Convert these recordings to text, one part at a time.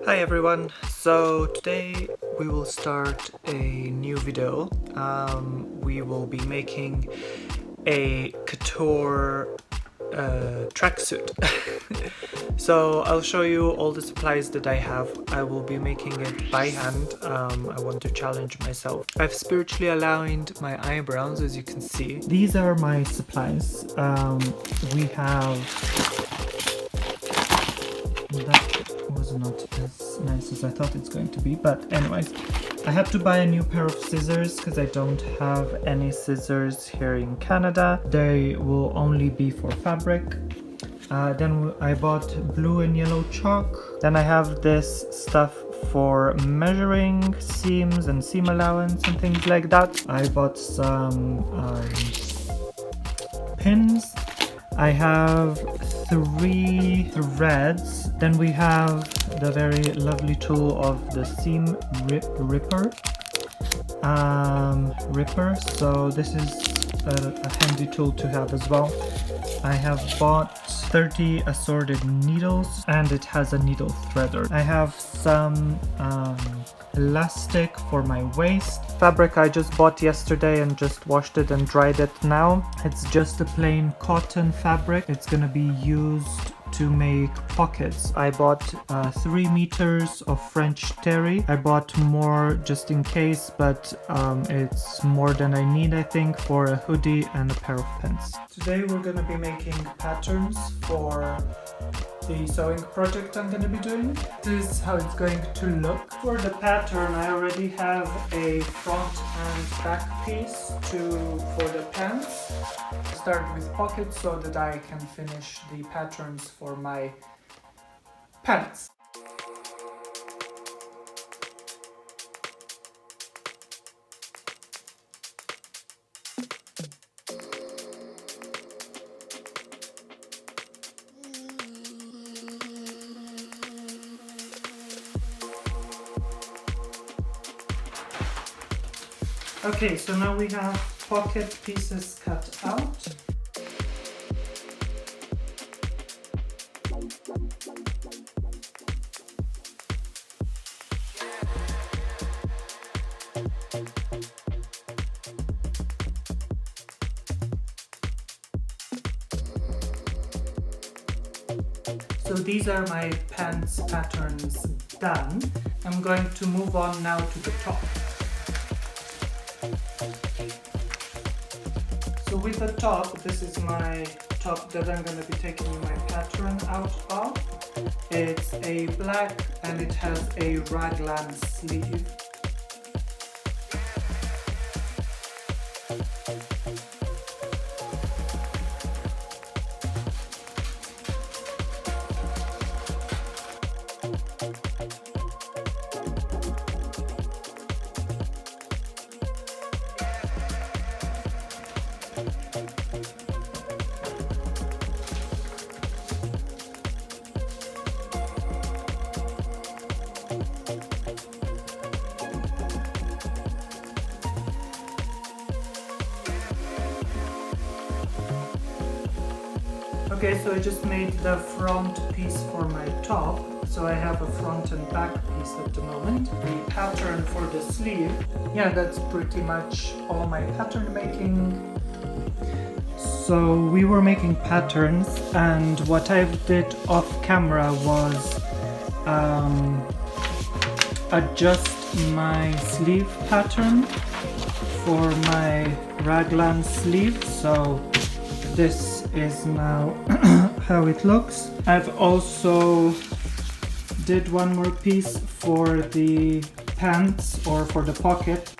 Hi everyone, so today we will start a new video. We will be making a couture tracksuit. So I'll show you all the supplies that I have. I will be making it by hand. I want to challenge myself. I've spiritually aligned my eyebrows, as you can see. These are my supplies. We have... That was not as nice as I thought it's going to be, but anyways, I had to buy a new pair of scissors because I don't have any scissors here in Canada. They will only be for fabric. Then I bought blue and yellow chalk. Then I have this stuff for measuring seams and seam allowance and things like that. I bought some pins. I have 3 threads. Then we have the very lovely tool of the seam ripper. So this is a handy tool to have as well. I have bought 30 assorted needles and it has a needle threader. I have some elastic for my waist. Fabric I just bought yesterday and just washed it and dried it now. It's just a plain cotton fabric. It's gonna be used to make pockets. I bought 3 meters of French terry. I bought more just in case, but it's more than I need, I think, for a hoodie and a pair of pants. Today we're going to be making patterns for the sewing project I'm going to be doing. This is how it's going to look. For the pattern I already have a front and back piece for the pants. Start with pockets so that I can finish the patterns for my pants. Okay, so now we have pocket pieces cut out. So these are my pants patterns done. I'm going to move on now to the top. So with the top, this is my top that I'm going to be taking my pattern out of. It's a black and it has a raglan sleeve. Okay, so I just made the front piece for my top. So I have a front and back piece at the moment. The pattern for the sleeve, yeah, that's pretty much all my pattern making. So we were making patterns, and what I did off camera was adjust my sleeve pattern for my raglan sleeve. So this is now how it looks. I've also did one more piece for the pants or for the pocket.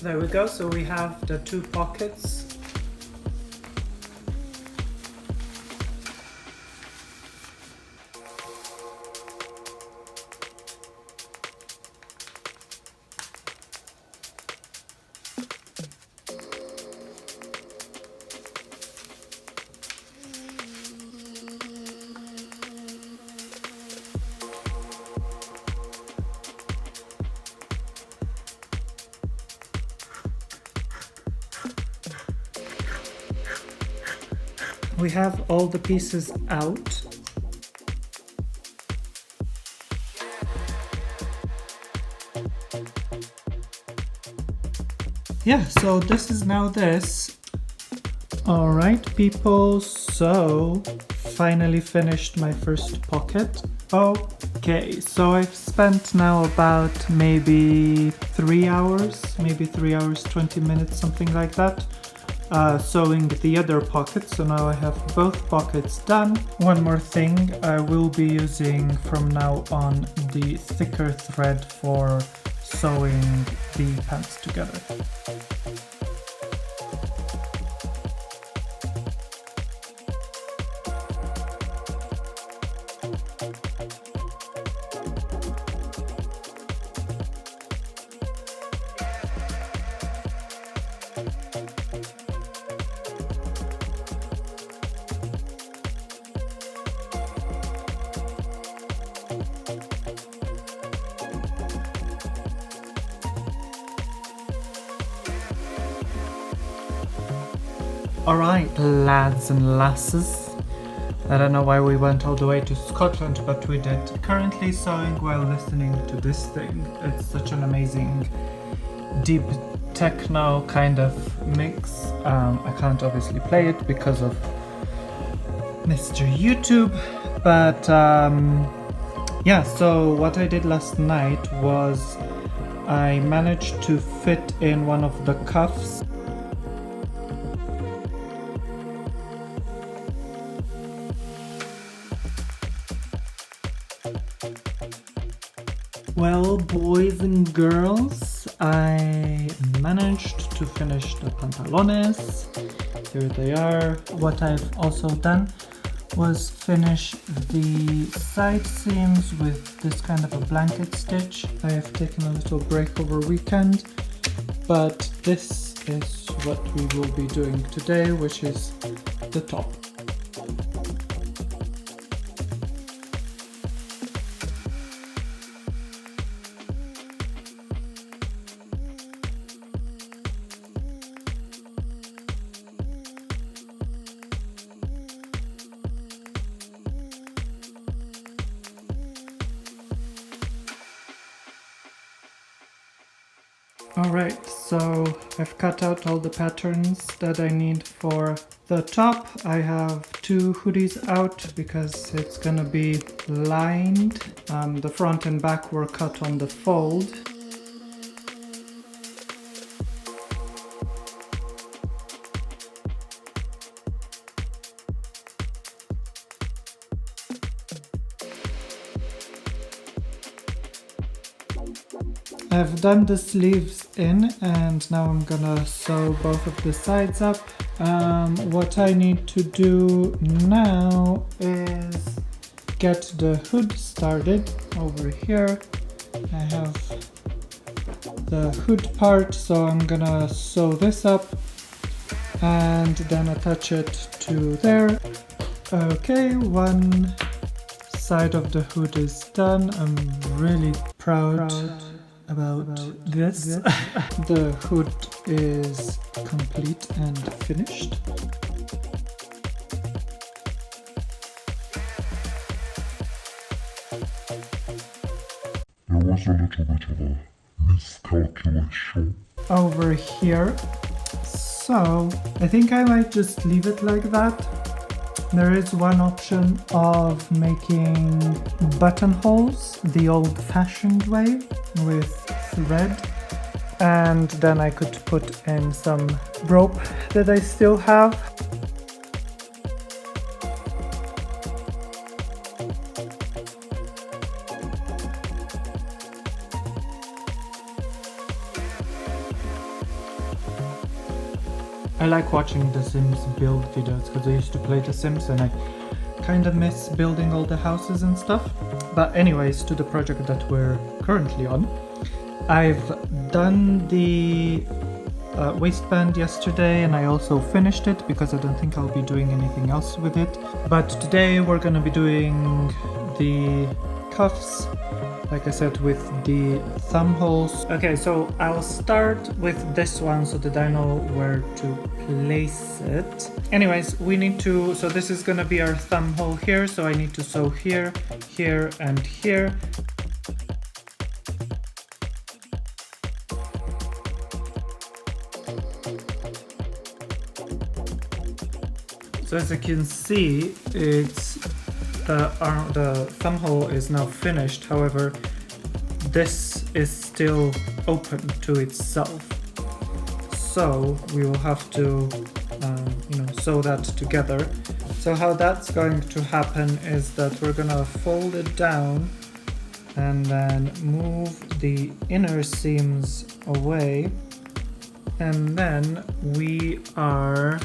There we go, so we have the 2 pockets. we have all the pieces out. Yeah, so this is now this. Alright people, so finally finished my first pocket. Okay, so I've spent now about maybe 3 hours, 20 minutes, something like that, sewing the other pocket. So now I have both pockets done. One more thing, I will be using from now on the thicker thread for sewing the pants together. Alright, lads and lasses. I don't know why we went all the way to Scotland, but we did. Currently sewing while listening to this thing. It's such an amazing, deep techno kind of mix. I can't obviously play it because of Mr. YouTube, but yeah, so what I did last night was I managed to fit in one of the cuffs. Well, boys and girls, I managed to finish the pantalones. Here they are. What I've also done was finish the side seams with this kind of a blanket stitch. I have taken a little break over weekend, but this is what we will be doing today, which is the top. Alright, so I've cut out all the patterns that I need for the top. I have 2 hoodies out because it's gonna be lined. The front and back were cut on the fold. I've done the sleeves in and now I'm gonna sew both of the sides up. What I need to do now is get the hood started. Over here I have the hood part, so I'm gonna sew this up and then attach it to there. Okay, one side of the hood is done. I'm really proud about this. The hood is complete and finished. There was a little bit of a miscalculation over here, so I think I might just leave it like that. There is one option of making buttonholes the old-fashioned way with thread, and then I could put in some rope that I still have. I like watching The Sims build videos because I used to play The Sims and I kind of miss building all the houses and stuff. But anyways, to the project that we're currently on. I've done the waistband yesterday and I also finished it because I don't think I'll be doing anything else with it. But today we're gonna be doing the cuffs, like I said, with the thumb holes. Okay, so I'll start with this one so that I know where to place it. Anyways, we need to, so this is gonna be our thumb hole here, so I need to sew here, here, and here. So as you can see, it's the thumb hole is now finished. However, this is still open to itself. So we will have to, sew that together. So how that's going to happen is that we're gonna fold it down and then move the inner seams away, and then we are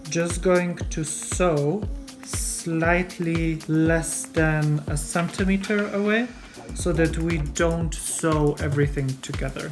just going to sew slightly less than a centimeter away so that we don't sew everything together.